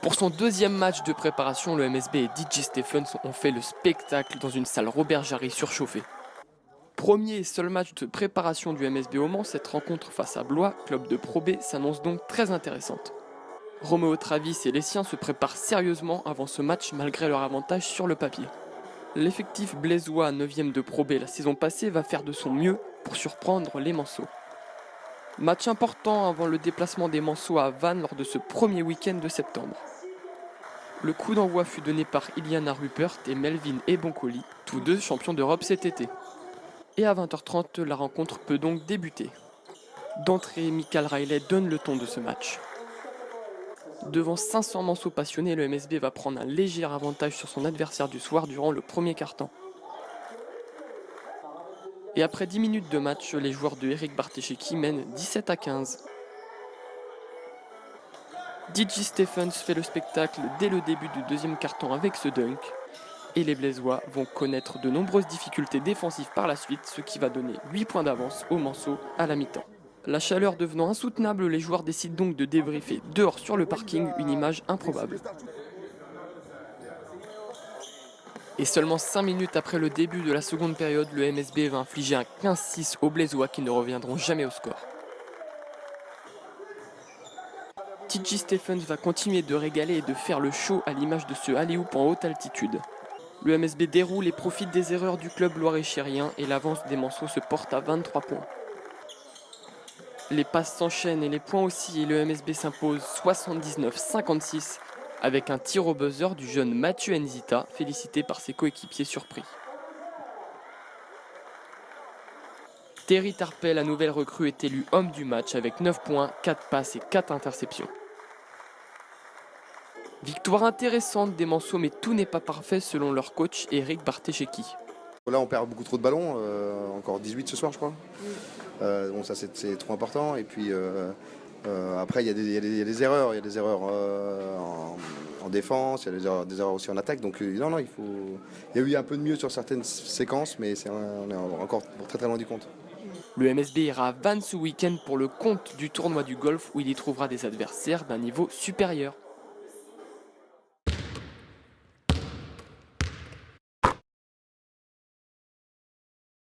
Pour son deuxième match de préparation, le MSB et DJ Stephens ont fait le spectacle dans une salle Robert Jarry surchauffée. Premier et seul match de préparation du MSB au Mans, cette rencontre face à Blois, club de Pro B, s'annonce donc très intéressante. Roméo Travis et les siens se préparent sérieusement avant ce match malgré leur avantage sur le papier. L'effectif blésois 9e de Pro B la saison passée va faire de son mieux pour surprendre les Manceaux. Match important avant le déplacement des Manceaux à Vannes lors de ce premier week-end de septembre. Le coup d'envoi fut donné par Iliana Rupert et Melvin Ebonkoli, tous deux champions d'Europe cet été. Et à 20h30, la rencontre peut donc débuter. D'entrée, Michael Riley donne le ton de ce match. Devant 500 Manceaux passionnés, le MSB va prendre un léger avantage sur son adversaire du soir durant le premier quart-temps. Et après 10 minutes de match, les joueurs de Eric Bartesheki mènent 17-15. DJ Stephens fait le spectacle dès le début du deuxième quart-temps avec ce dunk. Et les Blésois vont connaître de nombreuses difficultés défensives par la suite, ce qui va donner 8 points d'avance aux Manceaux à la mi-temps. La chaleur devenant insoutenable, les joueurs décident donc de débriefer dehors sur le parking, une image improbable. Et seulement 5 minutes après le début de la seconde période, le MSB va infliger un 15-6 aux Blésois qui ne reviendront jamais au score. DJ Stephens va continuer de régaler et de faire le show à l'image de ce alley-oop en haute altitude. Le MSB déroule et profite des erreurs du club loir-et-chérien et l'avance des Manceaux se porte à 23 points. Les passes s'enchaînent et les points aussi et le MSB s'impose 79-56 avec un tir au buzzer du jeune Mathieu Nzita, félicité par ses coéquipiers surpris. Terry Tarpey, la nouvelle recrue, est élu homme du match avec 9 points, 4 passes et 4 interceptions. Victoire intéressante des Manceaux, mais tout n'est pas parfait selon leur coach Eric Bartesheki. Là, on perd beaucoup trop de ballons, encore 18 ce soir, je crois. Bon, ça, c'est trop important. Et puis, après, il y a des erreurs. Il y a des erreurs en défense, il y a des erreurs aussi en attaque. Donc, non, il y a eu un peu de mieux sur certaines séquences, mais on est encore très très loin du compte. Le MSB ira à Vannes ce week-end pour le compte du tournoi du golf où il y trouvera des adversaires d'un niveau supérieur.